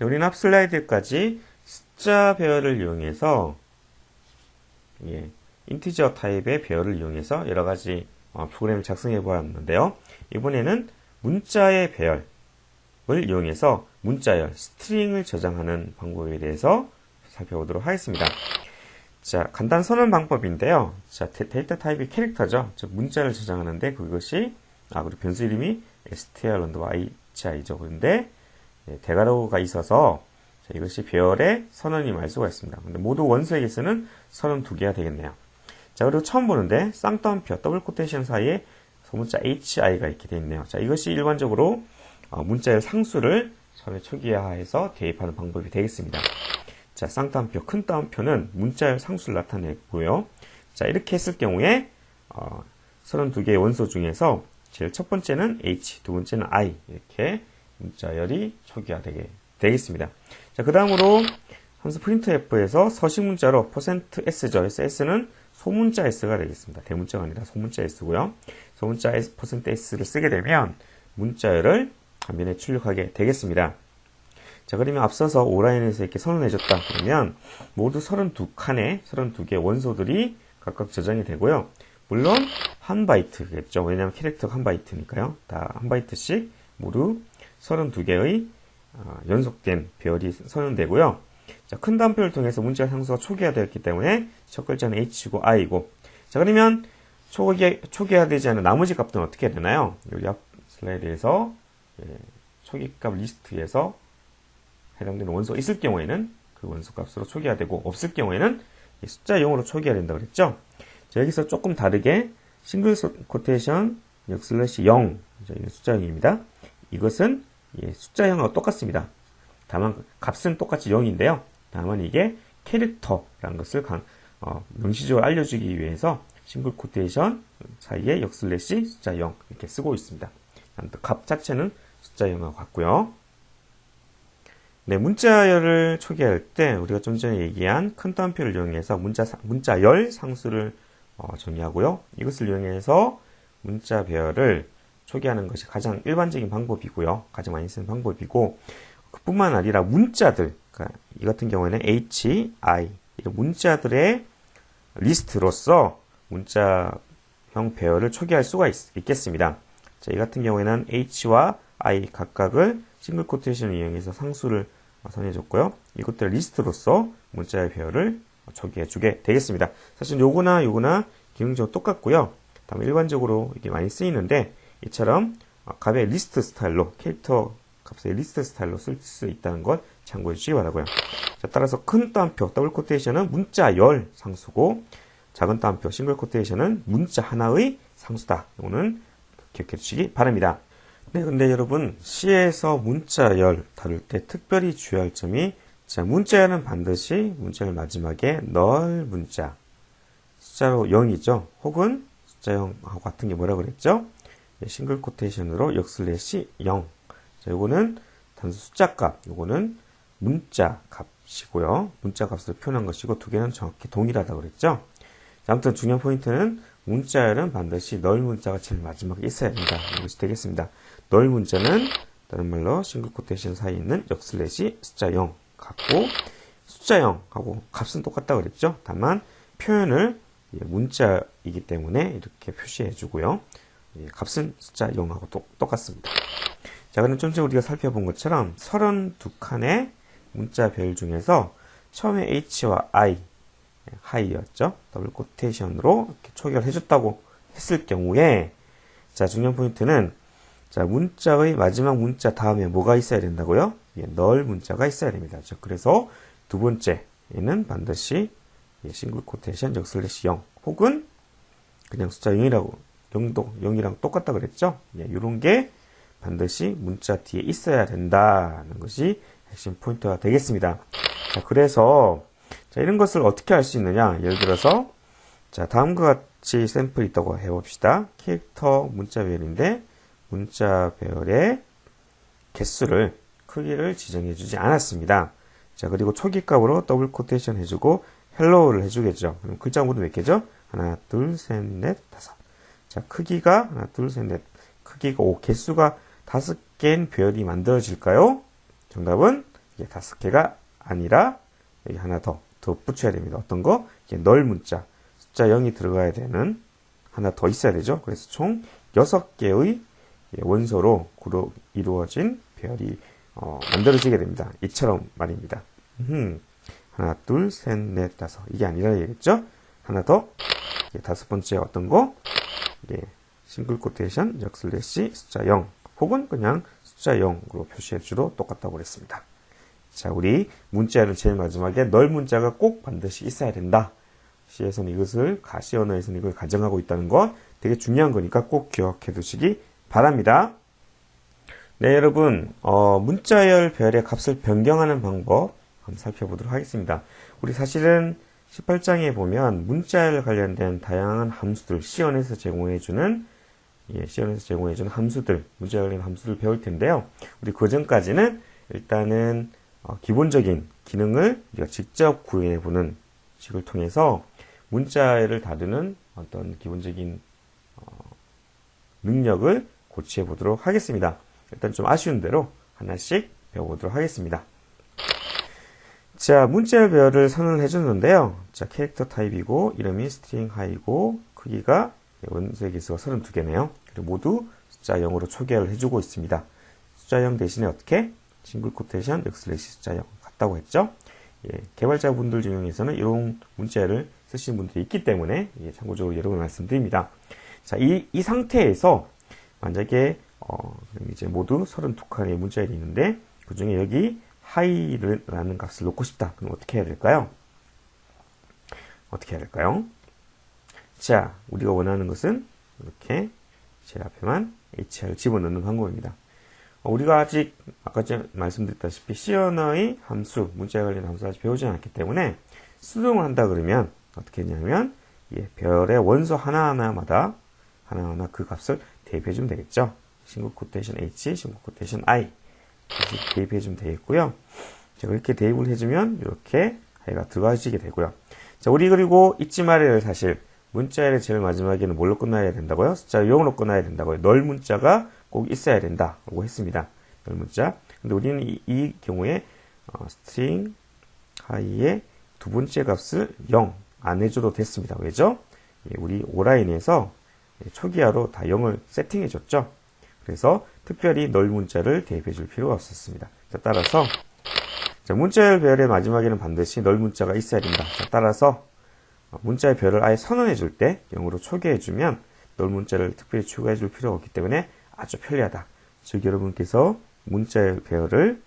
우리는 앞 슬라이드까지 숫자 배열을 이용해서 인티저 타입의 배열을 이용해서 여러 가지 프로그램을 작성해 보았는데요. 이번에는 문자의 배열을 이용해서 문자열, 스트링을 저장하는 방법에 대해서 살펴보도록 하겠습니다. 자, 간단 선언 방법인데요. 자, 데이터 타입이 캐릭터죠. 즉, 문자를 저장하는데 그것이, 그리고 변수 이름이 str_i치죠. 그런데, 대괄호가 있어서, 자, 이것이 배열의 선언임을 알 수가 있습니다. 근데 모두 원소에게서는 선언 2개가 되겠네요. 자, 그리고 처음 보는데, 쌍따옴표, 더블 코테이션 사이에 소문자 hi가 이렇게 되어 있네요. 자, 이것이 일반적으로, 문자열 상수를 처음에 초기화해서 대입하는 방법이 되겠습니다. 자, 쌍따옴표, 큰 따옴표는 문자열 상수를 나타내고요. 자, 이렇게 했을 경우에 32개의 원소 중에서 제일 첫 번째는 h, 두 번째는 i 이렇게 문자열이 초기화되게 되겠습니다. 자, 그 다음으로 함수 printf에서 서식 문자로 %s죠. 그래서 s는 소문자 s가 되겠습니다. 대문자가 아니라 소문자 s고요. 소문자 %s를 쓰게 되면 문자열을 화면에 출력하게 되겠습니다. 자, 그러면 앞서서 오라인에서 이렇게 선언해줬다. 그러면 모두 32칸의 32개의 원소들이 각각 저장이 되고요. 물론 한 바이트겠죠. 왜냐하면 캐릭터가 한 바이트니까요. 다 한 바이트씩 모두 32개의 연속된 배열이 선언되고요. 자, 큰 따옴표를 통해서 문자 상수가 초기화되었기 때문에 첫 글자는 h고 i고. 자, 그러면 초기화되지 않은 나머지 값들은 어떻게 되나요? 여기 앞 슬라이드에서 초기값 리스트에서 해당되는 원소가 있을 경우에는 그 원소 값으로 초기화되고 없을 경우에는 숫자 0으로 초기화된다고 그랬죠. 자, 여기서 조금 다르게 싱글 코테이션 /0 숫자 0입니다. 이것은 숫자 0하고 똑같습니다. 다만 값은 똑같이 0인데요. 다만 이게 캐릭터라는 것을 명시적으로 알려주기 위해서 싱글 코테이션 사이에 / 숫자 0 이렇게 쓰고 있습니다. 값 자체는 숫자 0하고 같고요. 네, 문자열을 초기화할 때 우리가 좀 전에 얘기한 큰 따옴표를 이용해서 문자열 상수를 정의하고요. 이것을 이용해서 문자 배열을 초기화하는 것이 가장 일반적인 방법이고요. 가장 많이 쓰는 방법이고, 그뿐만 아니라 문자들, 그러니까 이 같은 경우에는 h, i 이런 문자들의 리스트로서 문자형 배열을 초기화할 수가 있겠습니다. 자, 이 같은 경우에는 h와 i 각각을 싱글 코테이션을 이용해서 상수를 선해줬고요. 이것들 리스트로서 문자의 배열을 초기화해주게 되겠습니다. 사실 요거나 기능적으로 똑같고요. 다음 일반적으로 이게 많이 쓰이는데 이처럼 값의 리스트 스타일로 캐릭터 값의 리스트 스타일로 쓸 수 있다는 것 참고해 주시기 바라고요. 자, 따라서 큰 따옴표 더블 코테이션은 문자열 상수고 작은 따옴표 싱글 코테이션은 문자 하나의 상수다. 이거는 기억해 주시기 바랍니다. 네, 근데 여러분 C에서 문자열 다룰 때 특별히 주의할 점이 자, 문자열은 반드시 문자열 마지막에 널 문자 숫자로 0이죠. 혹은 숫자 0하고 같은 게 뭐라 그랬죠? 싱글 코테이션으로 /0. 자, 요거는 단수 숫자 값, 요거는 문자 값이고요. 문자 값을 표현한 것이고 두 개는 정확히 동일하다고 그랬죠. 자, 아무튼 중요한 포인트는 문자열은 반드시 널 문자가 제일 마지막에 있어야 된다. 이것이 되겠습니다. 널 문자는 다른 말로 싱글 코테이션 사이에 있는 // 숫자 0 같고 숫자 0하고 값은 똑같다고 그랬죠. 다만 표현을 문자이기 때문에 이렇게 표시해 주고요. 값은 숫자 0하고 똑같습니다. 자, 그럼 좀 전에 우리가 살펴본 것처럼 32칸의 문자 배열 중에서 처음에 h와 i, 하이였죠. 더블 코테이션으로 이렇게 초기화를 해줬다고 했을 경우에 자, 중요한 포인트는 자, 문자의 마지막 문자 다음에 뭐가 있어야 된다고요? 널 문자가 있어야 됩니다. 그래서 두 번째에는 반드시 싱글 코테이션 /0 혹은 그냥 숫자 0이랑 똑같다 그랬죠? 이런 게 반드시 문자 뒤에 있어야 된다는 것이 핵심 포인트가 되겠습니다. 자, 그래서 자, 이런 것을 어떻게 할 수 있느냐? 예를 들어서 자, 다음과 같이 샘플이 있다고 해봅시다. 캐릭터 문자 배열인데 문자 배열의 개수를 크기를 지정해 주지 않았습니다. 자, 그리고 초기 값으로 더블 코테이션 해주고 헬로우를 해주겠죠. 그럼 글자 모두 몇 개죠? 하나, 둘, 셋, 넷, 다섯. 자, 크기가 하나, 둘, 셋, 넷. 크기가 5, 개수가 5개인 배열이 만들어질까요? 정답은 이게 5개가 아니라 여기 하나 더 붙여야 됩니다. 어떤 거? 이게 널 문자. 숫자 0이 들어가야 되는 하나 더 있어야 되죠. 그래서 총 6개의 원소로 이루어진 배열이 만들어지게 됩니다. 이처럼 말입니다. 하나, 둘, 셋, 넷, 다섯. 이게 아니라 얘기겠죠? 하나 더. 5번째 어떤 거? 싱글 코테이션, 역슬래시, 숫자 0. 혹은 그냥 숫자 0으로 표시해주도 똑같다고 그랬습니다. 자, 우리 문자를 제일 마지막에 널 문자가 꼭 반드시 있어야 된다. C에서는 이것을, 가시 언어에서는 이걸 가정하고 있다는 거 되게 중요한 거니까 꼭 기억해 두시기 바랍니다. 네, 여러분, 문자열 배열의 값을 변경하는 방법 한번 살펴보도록 하겠습니다. 우리 사실은 18장에 보면 문자열 관련된 다양한 함수들, C원에서 제공해주는 함수들, 문자열 관련 함수를 배울 텐데요. 우리 그 전까지는 일단은 기본적인 기능을 우리가 직접 구현해보는 식을 통해서 문자열을 다루는 어떤 기본적인 능력을 고치해보도록 하겠습니다. 일단 좀 아쉬운 대로 하나씩 배워보도록 하겠습니다. 자, 문자열 배열을 선언을 해줬는데요. 자, 캐릭터 타입이고, 이름이 스트링 하이고, 크기가 원소의 개수가 32개네요. 그리고 모두 숫자 0으로 초기화를 해주고 있습니다. 숫자 0 대신에 어떻게? 싱글 코테이션, 역슬래시 숫자 0 같다고 했죠? 개발자분들 중에서는 이런 문자열을 쓰시는 분들이 있기 때문에 참고적으로 여러 번 말씀드립니다. 자, 이 상태에서 만약에 이제 모두 32칸의 문자열이 있는데 그 중에 여기 하이라는 값을 놓고 싶다. 그럼 어떻게 해야 될까요? 자, 우리가 원하는 것은 이렇게 제일 앞에만 HR을 집어넣는 방법입니다. 우리가 아직 아까 말씀드렸다시피 C 언어의 함수, 문자에 관련 함수 아직 배우지 않았기 때문에 수동을 한다 그러면 어떻게 했냐면 별의 원소 하나하나 그 값을 대입해주면 되겠죠. 싱글 코테이션 H, 싱글 코테이션 I 대입해주면 되겠고요. 자, 그렇게 대입을 해주면 이렇게 하이가 들어가지게 되고요. 자, 우리 그리고 잊지 말아야 할 사실, 문자의 제일 마지막에는 뭘로 끝나야 된다고요? 숫자 0으로 끝나야 된다고요. 널 문자가 꼭 있어야 된다고 했습니다. 널 문자. 근데 우리는 이 경우에 스트링 하이의 두 번째 값을 0 안 해줘도 됐습니다. 왜죠? 우리 오라인에서 초기화로 다 0을 세팅해줬죠. 그래서 특별히 널 문자를 대입해 줄 필요가 없었습니다. 자, 따라서 문자열 배열의 마지막에는 반드시 널 문자가 있어야 된다. 자, 따라서 문자의 별을 아예 선언해 줄 때 0으로 초기화해 주면 널 문자를 특별히 추가해 줄 필요가 없기 때문에 아주 편리하다. 즉 여러분께서 문자의 배열을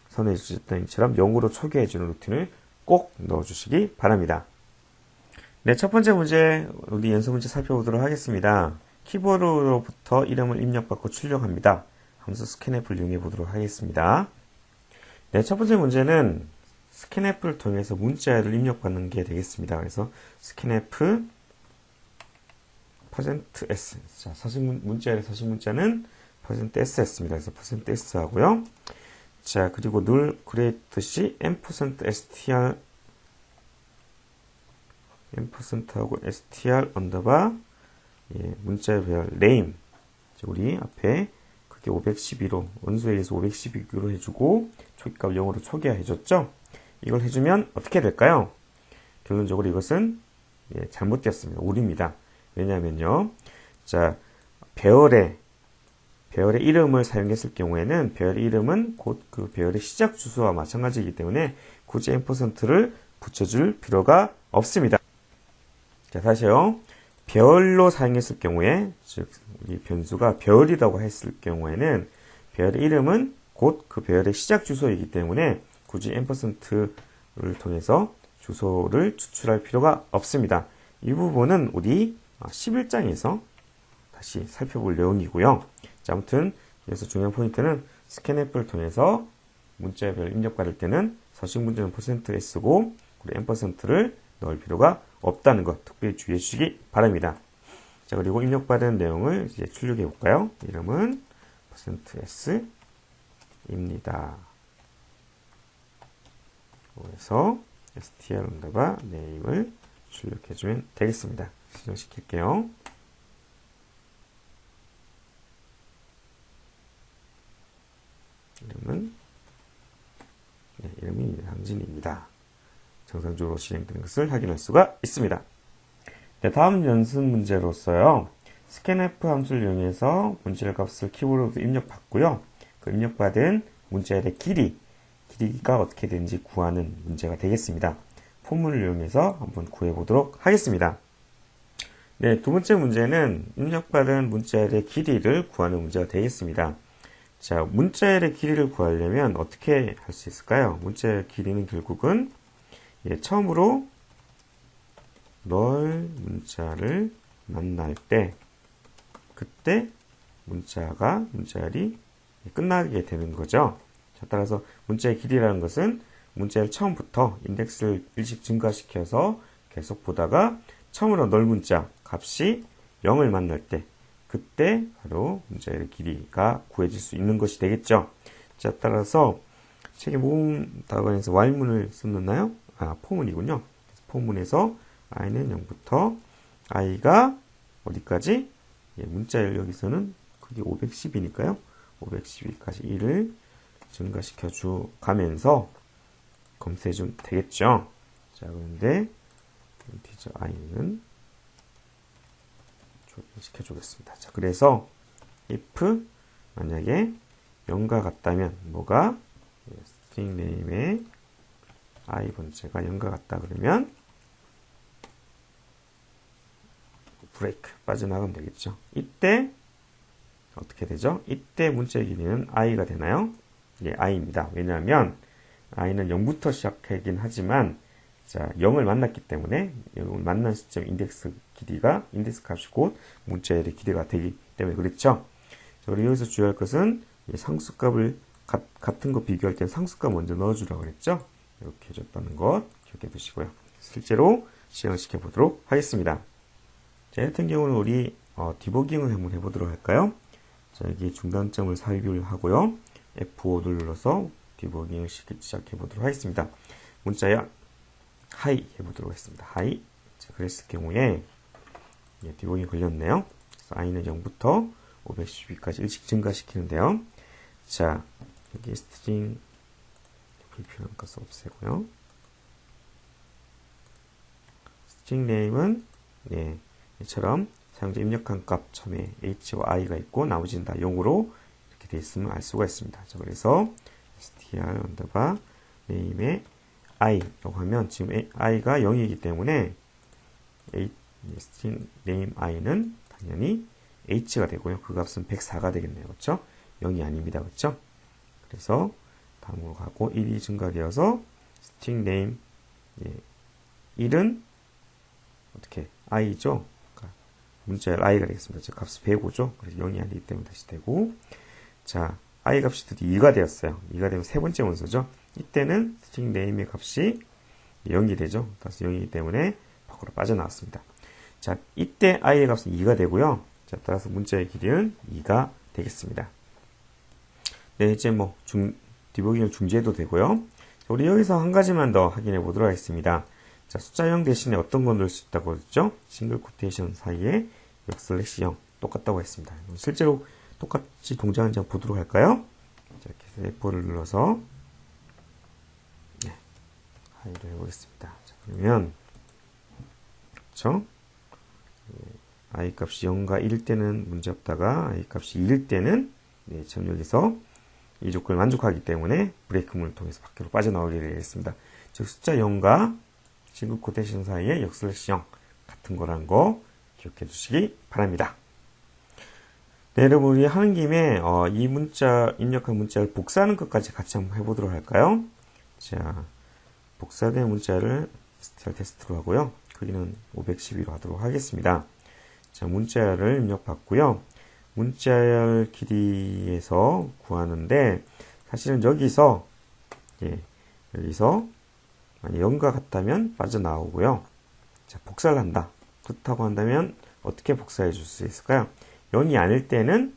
선언해 주셨던 것처럼 0으로 초기화해 주는 루틴을 꼭 넣어 주시기 바랍니다. 네, 첫 번째 문제 우리 연습 문제 살펴보도록 하겠습니다. 키보드로부터 이름을 입력받고 출력합니다. 함수 스캔앱을 이용해 보도록 하겠습니다. 네, 첫 번째 문제는 스캔앱을 통해서 문자를 입력받는 게 되겠습니다. 그래서 스캔앱 %s. 자, 문자의 서식 문자는 %s였습니다. 그래서 %s 하고요. 자, 그리고 늘 그랬듯이 %str 하고 str 언더바 문자의 배열 name. 우리 앞에 그게 512로 원소에 의해서 512로 해주고 초기값 0으로 초기화 해줬죠. 이걸 해주면 어떻게 될까요? 결론적으로 이것은 잘못되었습니다. 오류입니다. 왜냐하면요, 자, 배열의 이름을 사용했을 경우에는 배열의 이름은 곧 그 배열의 시작 주소와 마찬가지이기 때문에 굳이 %를 붙여줄 필요가 없습니다. 자, 다시요. 배열로 사용했을 경우에, 즉, 이 변수가 배열이라고 했을 경우에는 배열의 이름은 곧 그 배열의 시작 주소이기 때문에 굳이 %를 통해서 주소를 추출할 필요가 없습니다. 이 부분은 우리 11장에서 다시 살펴볼 내용이고요. 자, 아무튼 여기서 중요한 포인트는 스캔앱을 통해서 문자의 별 입력받을 때는 서식 문제는 %s고 그리고 %를 넣을 필요가 없다는 것 특별히 주의해 주시기 바랍니다. 자, 그리고 입력받은 내용을 이제 출력해 볼까요? 이름은 %s입니다. 그래서 str 언더바 name을 출력해 주면 되겠습니다. 실행시킬게요. 이름은 네, 이름이 이상진입니다. 정상적으로 진행되는 것을 확인할 수가 있습니다. 네, 다음 연습 문제로서요. scanf 함수를 이용해서 문자열 값을 키보드로 입력받고요. 그 입력받은 문자열의 길이가 어떻게 되는지 구하는 문제가 되겠습니다. 폼문을 이용해서 한번 구해보도록 하겠습니다. 네, 두 번째 문제는 입력받은 문자열의 길이를 구하는 문제가 되겠습니다. 자, 문자열의 길이를 구하려면 어떻게 할 수 있을까요? 문자열 길이는 결국은 처음으로 널 문자를 만날 때 그때 문자열이 끝나게 되는 거죠. 자, 따라서 문자의 길이라는 것은 문자열 처음부터 인덱스를 일씩 증가시켜서 계속 보다가 처음으로 널 문자 값이 0을 만날 때 그때 바로 문자열의 길이가 구해질 수 있는 것이 되겠죠. 자, 따라서 책의 모음 답안에서 while문을 썼나요? 포문이군요. 포문에서 i는 0부터 i가 어디까지? 문자열 여기서는 그게 510이니까요. 512까지 1을 증가시켜 주 가면서 검수해 주면 되겠죠. 자, 그런데 인티저 i는 시켜 주겠습니다. 자, 그래서 if 만약에 0과 같다면 뭐가 string name의 i 번째가 0과 같다 그러면 브레이크 빠져나가면 되겠죠. 이때 어떻게 되죠? 이때 문자의 길이는 i가 되나요? 예, i입니다. 왜냐하면 i는 0부터 시작하긴 하지만 자, 0을 만났기 때문에 0을 만난 시점 인덱스 값이 곧 문자열의 길이가 되기 때문에 그렇죠. 자, 그리고 여기서 주의할 것은 상수값을 같은 거 비교할 때 상수값 먼저 넣어주라고 그랬죠. 이렇게 해줬다는 것 기억해 두시고요. 실제로 시행을 시켜보도록 하겠습니다. 자, 같은 경우는 우리 디버깅을 한번 해보도록 할까요? 자, 여기 중단점을 삽입을 하고요. F5를 눌러서 디버깅을 시작해보도록 하겠습니다. 문자열 하이 해보도록 하겠습니다. 하이. 자, 그랬을 경우에 디버깅이 걸렸네요. 그래서 i는 0부터 512까지 일씩 증가시키는데요. 자, 여기 스트링 불필요한 값 없애고요. 스트링 네임은 이처럼 사용자 입력한 값 처음에 h와 i가 있고 나머지는 다 0으로 이렇게 되어 있으면 알 수가 있습니다. 자, 그래서 str name의 i라고 하면 지금 i가 0이기 때문에 string name i는 당연히 h가 되고요. 그 값은 104가 되겠네요. 그렇죠? 0이 아닙니다. 그렇죠? 그래서 다음으로 가고 1이 증가되어서 string name 1은 어떻게 i죠? 그러니까 문자열 i가 되겠습니다. 즉 값이 105죠. 그래서 0이 아니기 때문에 다시 되고 자, i 값이 드디어 2가 되었어요. 2가 되면 세 번째 문서죠. 이때는 string name의 값이 0이 되죠. 따라서 0이기 때문에 밖으로 빠져나왔습니다. 자, 이때 i의 값은 2가 되고요. 자, 따라서 문자의 길이는 2가 되겠습니다. 네, 이제 디버깅을 중지해도 되고요. 자, 우리 여기서 한 가지만 더 확인해 보도록 하겠습니다. 자, 숫자 0 대신에 어떤 건 넣을 수 있다고 했죠? 싱글 코테이션 사이에 역슬래시 0 똑같다고 했습니다. 실제로 똑같이 동작하는지 한번 보도록 할까요? 자, 이렇게 해서 F4를 눌러서 하이로 해보겠습니다. 자, 그러면 그렇죠? i 값이 0과 1일 때는 문제없다가 i 값이 2일 때는 지금 여기서 이 조건을 만족하기 때문에 브레이크문을 통해서 밖으로 빠져나오게 되겠습니다. 즉 숫자 0과 싱글 코테이션 사이에 역슬래시 0 같은 거라는 거 기억해 두시기 바랍니다. 네, 여러분 우리 하는 김에 이 문자 입력한 문자를 복사하는 것까지 같이 한번 해보도록 할까요? 자, 복사된 문자를 str 테스트로 하고요. 크기는 512로 하도록 하겠습니다. 자, 문자열을 입력받고요. 문자열 길이에서 구하는데 사실은 여기서 만약 0과 같다면 빠져나오고요. 자, 복사를 한다. 그렇다고 한다면 어떻게 복사해 줄 수 있을까요? 0이 아닐 때는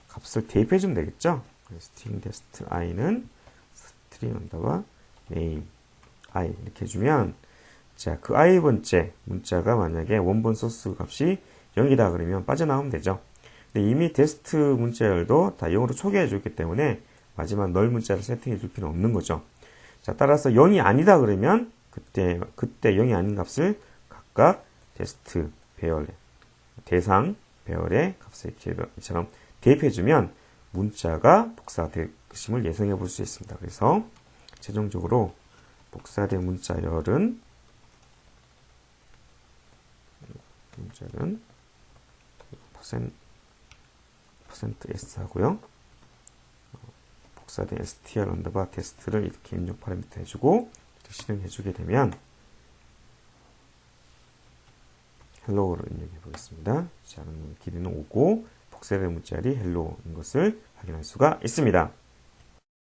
값을 대입해 주면 되겠죠. string test i는 string 언더바 name i 이렇게 해주면 자, 그 i 번째 문자가 만약에 원본 소스 값이 0이다 그러면 빠져나오면 되죠. 근데 이미 테스트 문자열도 다 0으로 초기화해 줬기 때문에 마지막 널 문자를 세팅해 줄 필요는 없는 거죠. 자, 따라서 0이 아니다 그러면 그때 0이 아닌 값을 각각 테스트 배열, 대상 배열의 값에 이처럼 대입해주면 문자가 복사될 것임을 예상해 볼 수 있습니다. 그래서 최종적으로 복사된 문자열은 %s 하고요. 복사된 str 언더바 테스트를 이렇게 입력 파라미터 해주고 실행해주게 되면 헬로우를 입력해 보겠습니다. 자, 길이는 5고 복사된 문자열이 헬로우인 것을 확인할 수가 있습니다.